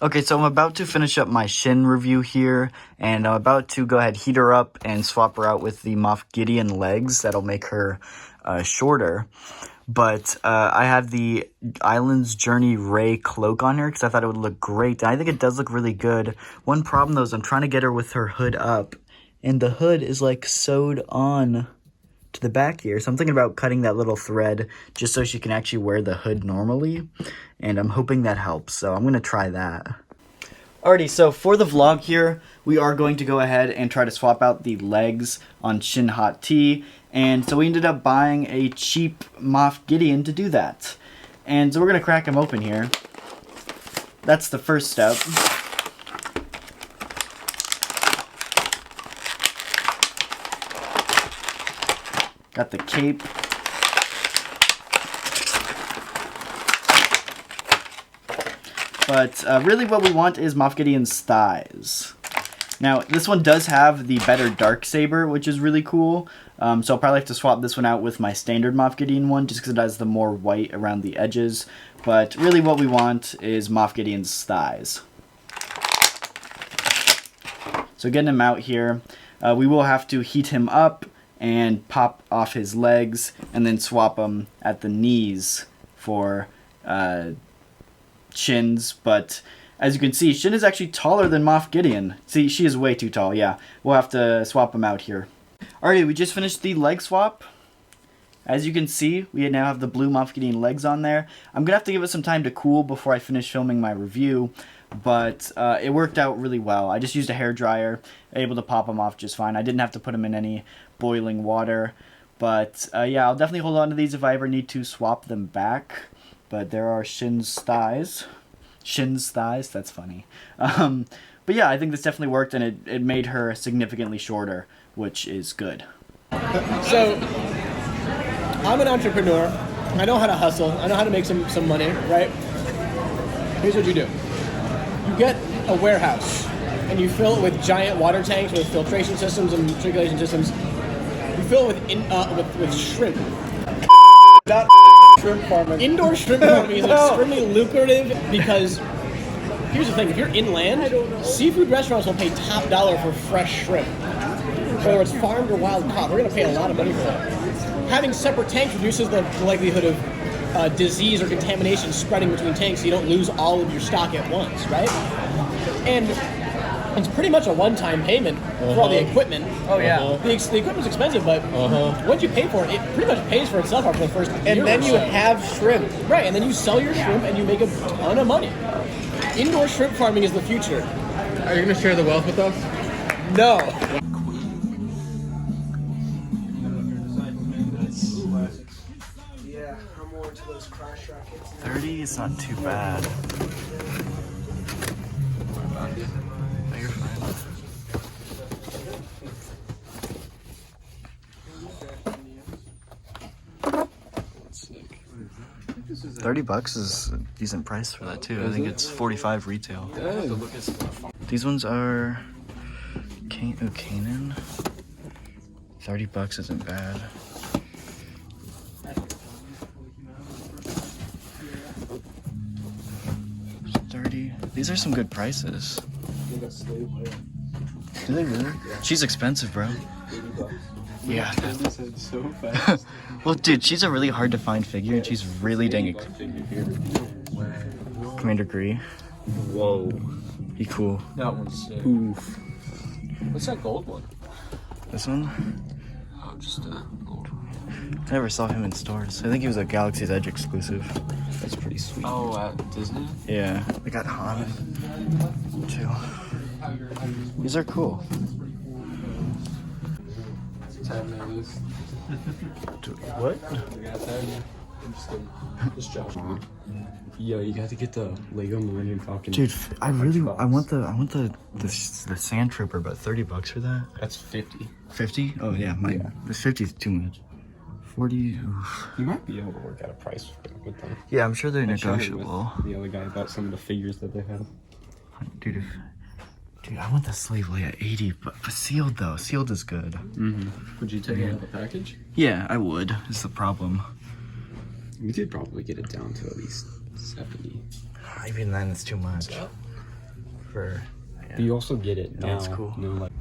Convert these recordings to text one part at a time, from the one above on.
Okay, so I'm about to finish up my Shin review here, and I'm about to go ahead, heat her up, and swap her out with the Moff Gideon legs. That'll make her shorter. But I have the Island's Journey Ray cloak on her because I thought it would look great. And I think it does look really good. One problem, though, is I'm trying to get her with her hood up, and the hood is, like, sewed on to the back here. So I'm thinking about cutting that little thread just so she can actually wear the hood normally. And I'm hoping that helps. So I'm going to try that. Alrighty, so for the vlog here, we are going to go ahead and try to swap out the legs on Shin Hot Tea. And so we ended up buying a cheap Moff Gideon to do that. And so we're going to crack him open here. That's the first step. Got the cape. But really what we want is Moff Gideon's thighs. Now, this one does have the better Darksaber, which is really cool. So I'll probably have to swap this one out with my standard Moff Gideon one, just because it has the more white around the edges. But really what we want is Moff Gideon's thighs. So getting him out here, we will have to heat him up and pop off his legs, and then swap them at the knees for Shin's. But as you can see, Shin is actually taller than Moff Gideon. See, she is way too tall, yeah. We'll have to swap them out here. Alrighty, we just finished the leg swap. As you can see, we now have the blue Moff Gideon legs on there. I'm going to have to give it some time to cool before I finish filming my review, but it worked out really well. I just used a hairdryer, able to pop them off just fine. I didn't have to put them in any boiling water, but yeah, I'll definitely hold on to these if I ever need to swap them back. But there are Shin's thighs. Shin's thighs, that's funny. But yeah, I think this definitely worked, and it made her significantly shorter, which is good. So, I'm an entrepreneur. I know how to hustle. I know how to make some money, right? Here's what you do. You get a warehouse, and you fill it with giant water tanks with filtration systems and circulation systems. You fill it with shrimp. Not shrimp farming. Indoor shrimp farming is extremely lucrative because, here's the thing, if you're inland, seafood restaurants will pay top dollar for fresh shrimp. Whether it's farmed or wild caught, they're going to pay a lot of money for that. Having separate tanks reduces the likelihood of disease or contamination spreading between tanks so you don't lose all of your stock at once, right? And it's pretty much a one-time payment for all the equipment. Oh, yeah. The equipment's expensive, but once you pay for it, it pretty much pays for itself after the first year. And then you have shrimp. Right, and then you sell your shrimp and you make a ton of money. Indoor shrimp farming is the future. Are you going to share the wealth with us? No. Yeah, I'm more into those crash rackets. 30 is not too bad. No, you're fine. $30 is a decent price for that too. I think it's $45 retail. These ones are Kanan. $30 isn't bad. These are some good prices. Do they really? She's expensive, bro. Yeah. So fast. Well, dude, she's a really hard to find figure, and she's really dang Commander Gree. Whoa. He cool. That one's sick. Oof. What's that gold one? This one? Oh, just a gold one. I never saw him in stores. I think he was a Galaxy's Edge exclusive. That's pretty sweet. Oh, at Disney? Yeah. They got Han, too. These are cool. What? Just Josh. Yo, you got to get the Lego Millennium Falcon. Dude, I want the Sand Trooper, but $30 for that. That's 50. 50? Oh yeah, the 50 is too much. 40. Oof. You might be able to work out a price with them. Yeah, I'm sure they're negotiable. The other guy about some of the figures that they have. Dude, I want the Slave Leia 80, but sealed though. Sealed is good. Would you take it out of the package? Yeah, I would. Is the problem. We could probably get it down to at least 70. Even then, it's too much. for. But you also get it now. That's cool. You know, like.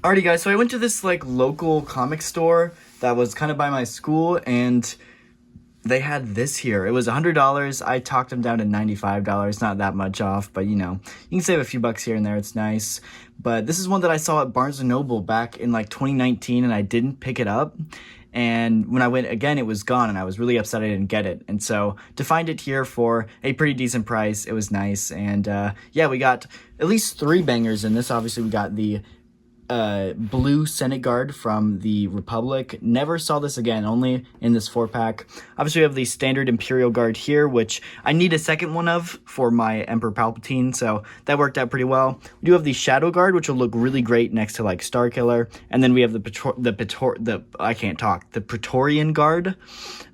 Alrighty guys, so I went to this like local comic store that was kind of by my school, and they had this here. It was $100. I talked them down to $95. Not that much off, but you know, you can save a few bucks here and there. It's nice. But this is one that I saw at Barnes & Noble back in like 2019, and I didn't pick it up. And when I went again, it was gone, and I was really upset I didn't get it. And so to find it here for a pretty decent price, it was nice. And yeah, we got at least 3 bangers in this. Obviously, we got the blue Senate Guard from the Republic. Never saw this again, only in this 4-pack. Obviously, we have the standard Imperial Guard here, which I need a second one of for my Emperor Palpatine, so that worked out pretty well. We do have the Shadow Guard, which will look really great next to like Starkiller, and then we have the Praetorian Guard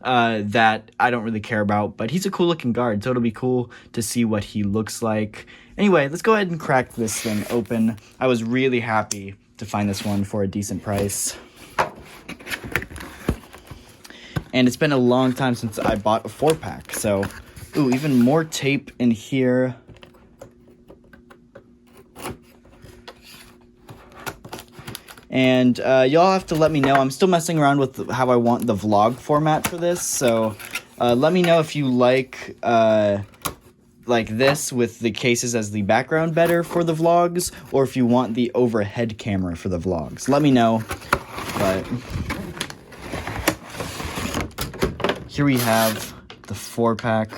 that I don't really care about, but he's a cool looking guard, so it'll be cool to see what he looks like. Anyway, let's go ahead and crack this thing open. I was really happy to find this one for a decent price. And it's been a long time since I bought a 4-pack, so, ooh, even more tape in here. And y'all have to let me know. I'm still messing around with how I want the vlog format for this, so let me know if you like this with the cases as the background better for the vlogs, or if you want the overhead camera for the vlogs. Let me know. But here we have the 4-pack.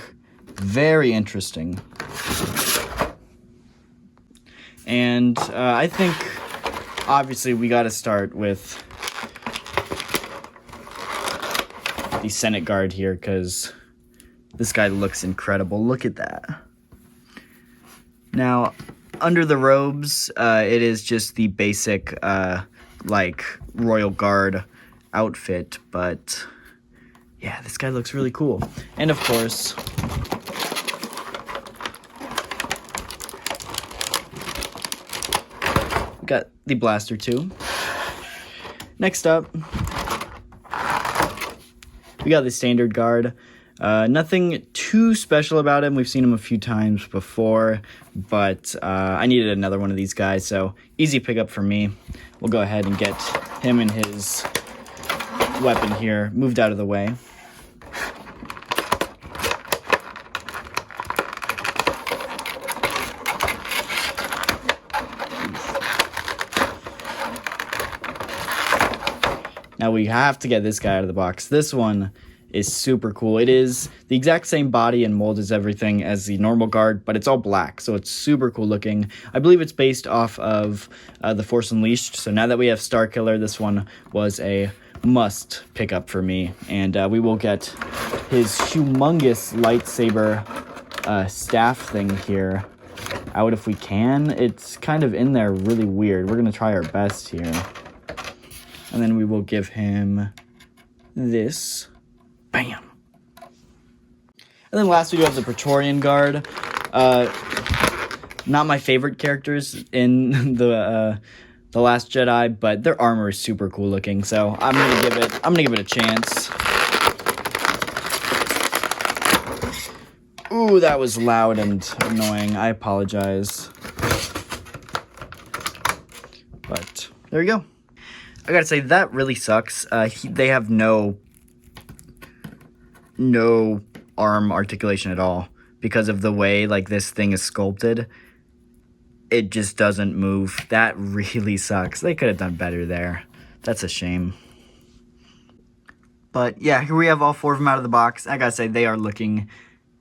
Very interesting. And I think obviously we got to start with the Senate Guard here, because this guy looks incredible. Look at that. Now, under the robes, it is just the basic, like, Royal Guard outfit. But, yeah, this guy looks really cool. And, of course, we got the blaster, too. Next up, we got the Standard Guard. Nothing too special about him. We've seen him a few times before, but I needed another one of these guys, so easy pickup for me. We'll go ahead and get him and his weapon here moved out of the way. Now we have to get this guy out of the box. This one is super cool. It is the exact same body and mold as everything as the normal guard, but it's all black, so it's super cool looking. I believe it's based off of The Force Unleashed, so now that we have Starkiller, this one was a must pick up for me. And we will get his humongous lightsaber staff thing here out if we can. It's kind of in there really weird. We're going to try our best here. And then we will give him this. Bam! And then last we do have the Praetorian Guard. Not my favorite characters in the Last Jedi, but their armor is super cool looking, so I'm gonna give it a chance. Ooh, that was loud and annoying. I apologize. But there you go. I gotta say, that really sucks. They have no arm articulation at all because of the way like this thing is sculpted. It just doesn't move. That really sucks. They could have done better there. That's a shame. But yeah, here we have all 4 of them out of the box. I gotta say, they are looking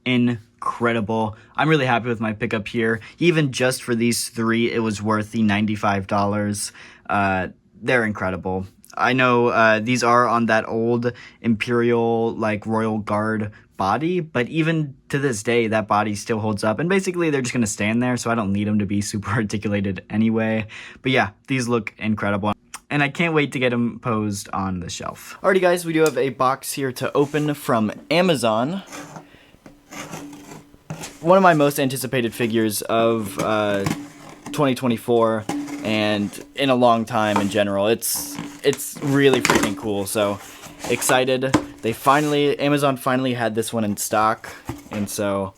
incredible. I'm really happy with my pickup here. Even just for these 3, it was worth the $95. They're incredible. I know these are on that old Imperial, like, Royal Guard body, but even to this day, that body still holds up. And basically, they're just going to stand there, so I don't need them to be super articulated anyway. But yeah, these look incredible. and I can't wait to get him posed on the shelf. Alrighty guys, we do have a box here to open from Amazon. One of my most anticipated figures of 2024 and in a long time in general. It's really freaking cool, so excited. Amazon finally had this one in stock, and so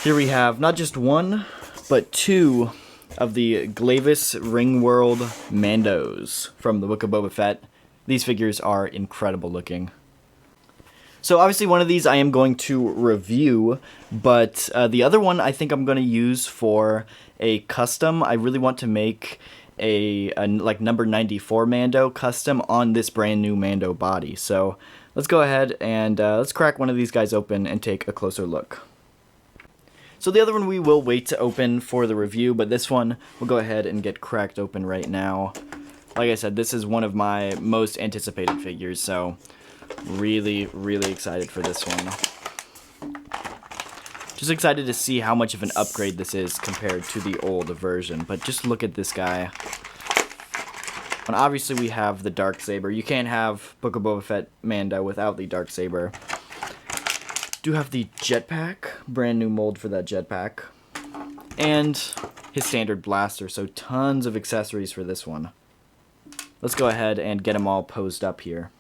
here we have not just one, but two of the Glavis Ringworld Mandos from the Book of Boba Fett. These figures are incredible looking. So obviously one of these I am going to review, but the other one I think I'm going to use for a custom. I really want to make a like number 94 Mando custom on this brand new Mando body. So let's go ahead and let's crack one of these guys open and take a closer look. So the other one we will wait to open for the review, but this one we'll go ahead and get cracked open right now. Like I said, this is one of my most anticipated figures, so really, really excited for this one. Just excited to see how much of an upgrade this is compared to the old version, but just look at this guy. And obviously we have the Darksaber. You can't have Book of Boba Fett Mando without the Darksaber. Do have the jetpack, brand new mold for that jetpack, and his standard blaster, so tons of accessories for this one. Let's go ahead and get them all posed up here.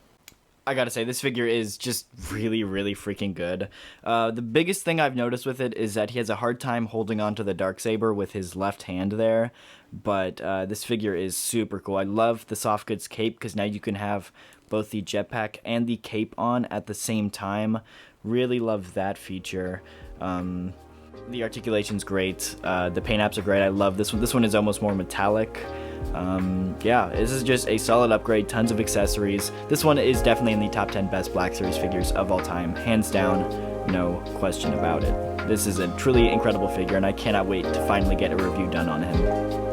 I gotta say, this figure is just really, really freaking good. The biggest thing I've noticed with it is that he has a hard time holding onto the Darksaber with his left hand there, but this figure is super cool. I love the soft goods cape, because now you can have both the jetpack and the cape on at the same time. Really love that feature. The articulation's great. The paint apps are great. I love this one. This one is almost more metallic. Yeah, this is just a solid upgrade, tons of accessories. This one is definitely in the top 10 best Black Series figures of all time, hands down, no question about it. This is a truly incredible figure, and I cannot wait to finally get a review done on him.